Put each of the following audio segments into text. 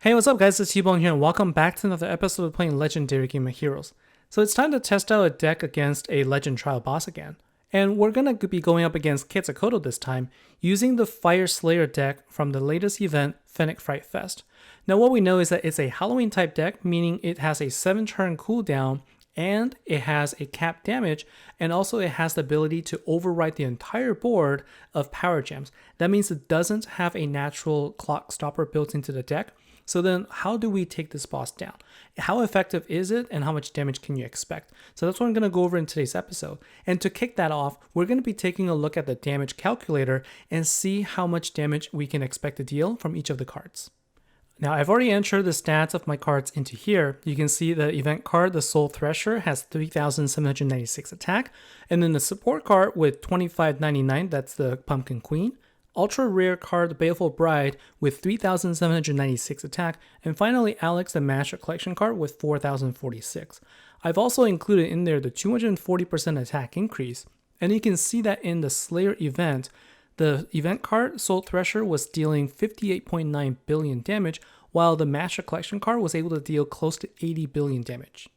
Hey, what's up guys, it's T-Bone here and welcome back to another episode of playing Legendary Game of Heroes. So it's time to test out a deck against a Legend Trial boss again. And we're going to be going up against Quetzacoatl this time, using the Fire Slayer deck from the latest event, Fennec Fright Fest. Now what we know is that it's a Halloween type deck, meaning it has a 7-turn cooldown, and it has a capped damage, and also it has the ability to overwrite the entire board of power gems. That means it doesn't have a natural clock stopper built into the deck. So then how do we take this boss down? How effective is it and how much damage can you expect? So that's what I'm going to go over in today's episode. And to kick that off, we're going to be taking a look at the damage calculator and see how much damage we can expect to deal from each of the cards. Now I've already entered the stats of my cards into here. You can see the event card, the Soul Thresher, has 3,796 attack. And then the support card with 2,599, that's the Pumpkin Queen. Ultra rare card, the Baleful Bride, with 3,796 attack, and finally Alex, the Master Collection card, with 4,046. I've also included in there the 240% attack increase, and you can see that in the Slayer event, the event card, Soul Thresher, was dealing 58.9 billion damage, while the Master Collection card was able to deal close to 80 billion damage.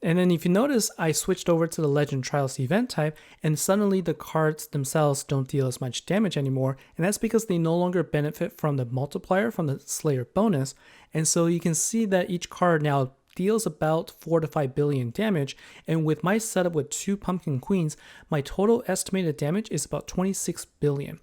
And then if you notice, I switched over to the Legend Trials event type, and suddenly the cards themselves don't deal as much damage anymore, and that's because they no longer benefit from the multiplier from the Slayer bonus, and so you can see that each card now deals about 4 to 5 billion damage, and with my setup with 2 Pumpkin Queens, my total estimated damage is about 26 billion.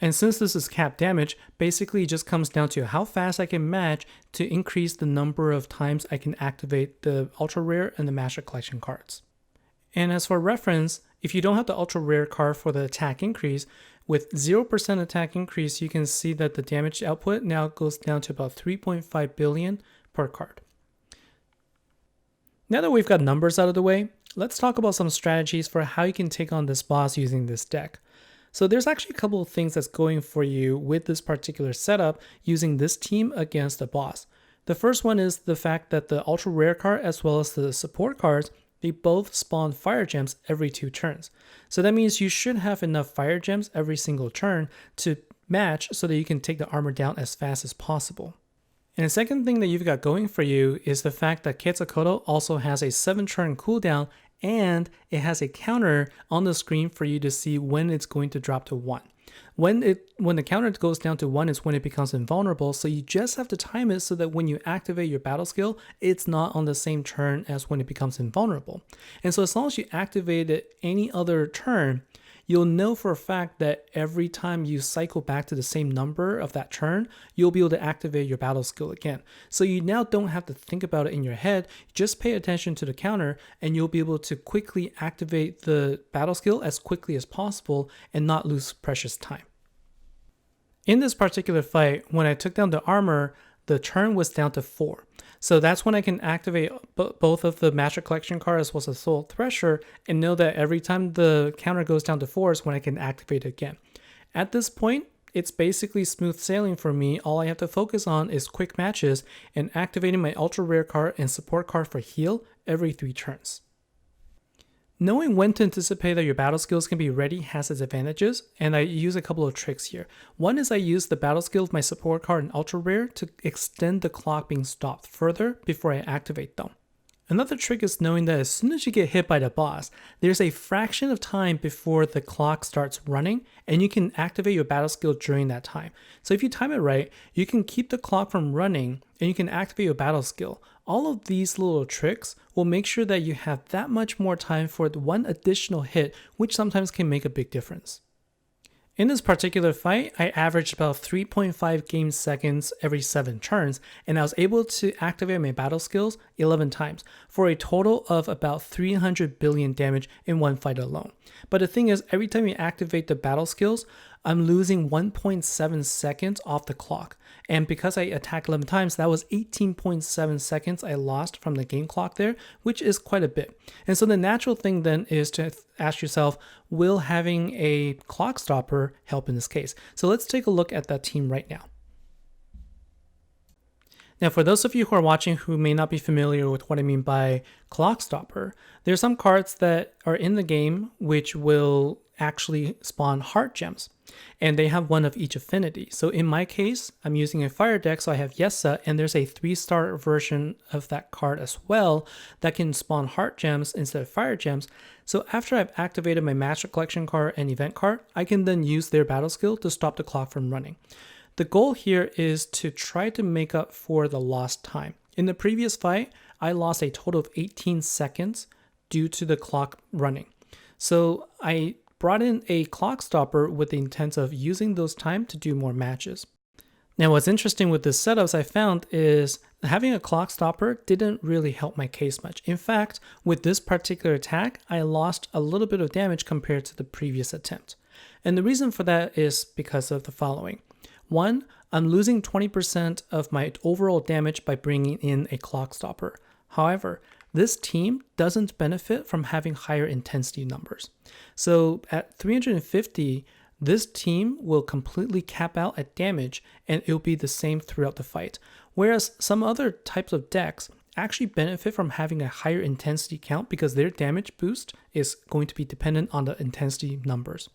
And since this is capped damage, basically it just comes down to how fast I can match to increase the number of times I can activate the Ultra Rare and the Master Collection cards. And as for reference, if you don't have the Ultra Rare card for the attack increase, with 0% attack increase, you can see that the damage output now goes down to about 3.5 billion per card. Now that we've got numbers out of the way, let's talk about some strategies for how you can take on this boss using this deck. So there's actually a couple of things that's going for you with this particular setup using this team against the boss. The first one is the fact that the ultra rare card as well as the support cards, they both spawn fire gems every 2 turns. So that means you should have enough fire gems every single turn to match so that you can take the armor down as fast as possible. And the second thing that you've got going for you is the fact that Quetzalcoatl also has a 7-turn cooldown, and it has a counter on the screen for you to see when it's going to drop to 1. When the counter goes down to 1 is when it becomes invulnerable, so you just have to time it so that when you activate your battle skill, it's not on the same turn as when it becomes invulnerable. And so as long as you activate it any other turn, you'll know for a fact that every time you cycle back to the same number of that turn, you'll be able to activate your battle skill again. So you now don't have to think about it in your head, just pay attention to the counter and you'll be able to quickly activate the battle skill as quickly as possible and not lose precious time. In this particular fight, when I took down the armor, the turn was down to 4. So that's when I can activate both of the Master Collection card as well as the Soul Thresher and know that every time the counter goes down to 4 is when I can activate it again. At this point, it's basically smooth sailing for me. All I have to focus on is quick matches and activating my Ultra Rare card and support card for heal every 3 turns. Knowing when to anticipate that your battle skills can be ready has its advantages, and I use a couple of tricks here. One is I use the battle skill of my support card and ultra rare to extend the clock being stopped further before I activate them. Another trick is knowing that as soon as you get hit by the boss, there's a fraction of time before the clock starts running, and you can activate your battle skill during that time. So if you time it right, you can keep the clock from running and you can activate your battle skill. All of these little tricks will make sure that you have that much more time for the one additional hit, which sometimes can make a big difference. In this particular fight, I averaged about 3.5 game seconds every 7 turns, and I was able to activate my battle skills 11 times, for a total of about 300 billion damage in one fight alone. But the thing is, every time you activate the battle skills, I'm losing 1.7 seconds off the clock. And because I attacked 11 times, that was 18.7 seconds I lost from the game clock there, which is quite a bit. And so the natural thing then is to ask yourself, will having a clock stopper help in this case? So let's take a look at that team right now. Now, for those of you who are watching who may not be familiar with what I mean by clock stopper, there are some cards that are in the game which will actually spawn heart gems. And they have one of each affinity. So in my case, I'm using a fire deck, so I have Yessa, and there's a 3-star version of that card as well that can spawn heart gems instead of fire gems. So after I've activated my Master Collection card and event card, I can then use their battle skill to stop the clock from running. The goal here is to try to make up for the lost time. In the previous fight, I lost a total of 18 seconds due to the clock running. So I brought in a clock stopper with the intent of using those time to do more matches. Now what's interesting with this setups I found is having a clock stopper didn't really help my case much. In fact, with this particular attack, I lost a little bit of damage compared to the previous attempt. And the reason for that is because of the following. One, I'm losing 20% of my overall damage by bringing in a clock stopper. However, this team doesn't benefit from having higher intensity numbers. So at 350, this team will completely cap out at damage and it'll be the same throughout the fight. Whereas some other types of decks actually benefit from having a higher intensity count because their damage boost is going to be dependent on the intensity numbers.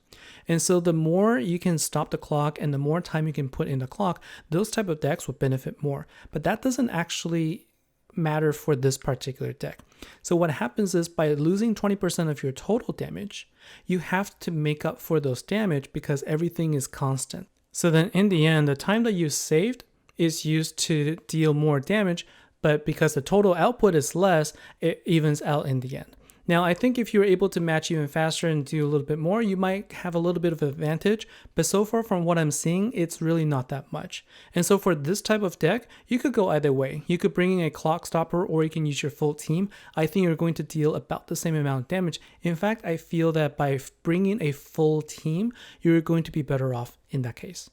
And so the more you can stop the clock and the more time you can put in the clock, those type of decks will benefit more. But that doesn't actually matter for this particular deck. So what happens is by losing 20% of your total damage, you have to make up for those damage because everything is constant. So then in the end, the time that you saved is used to deal more damage, but because the total output is less, it evens out in the end. Now, I think if you're able to match even faster and do a little bit more, you might have a little bit of an advantage, but so far from what I'm seeing, it's really not that much. And so for this type of deck, you could go either way. You could bring in a clock stopper or you can use your full team. I think you're going to deal about the same amount of damage. In fact, I feel that by bringing a full team, you're going to be better off in that case.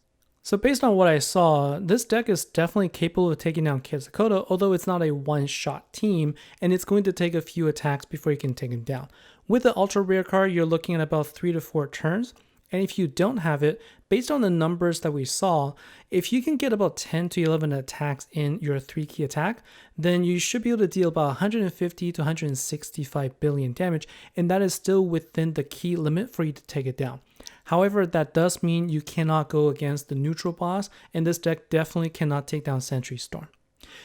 So based on what I saw, this deck is definitely capable of taking down Quetzacoatl, although it's not a one-shot team, and it's going to take a few attacks before you can take him down. With the ultra rare card, you're looking at about 3 to 4 turns, and if you don't have it, based on the numbers that we saw, if you can get about 10 to 11 attacks in your 3-key attack, then you should be able to deal about 150 to 165 billion damage, and that is still within the key limit for you to take it down. However, that does mean you cannot go against the neutral boss, and this deck definitely cannot take down Sentry Storm.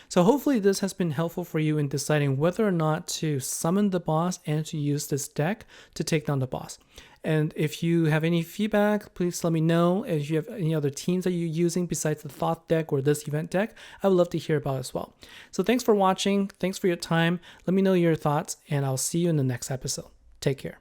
So hopefully this has been helpful for you in deciding whether or not to summon the boss and to use this deck to take down the boss. And if you have any feedback, please let me know. If you have any other teams that you're using besides the Thought deck or this event deck, I would love to hear about it as well. So thanks for watching. Thanks for your time. Let me know your thoughts, and I'll see you in the next episode. Take care.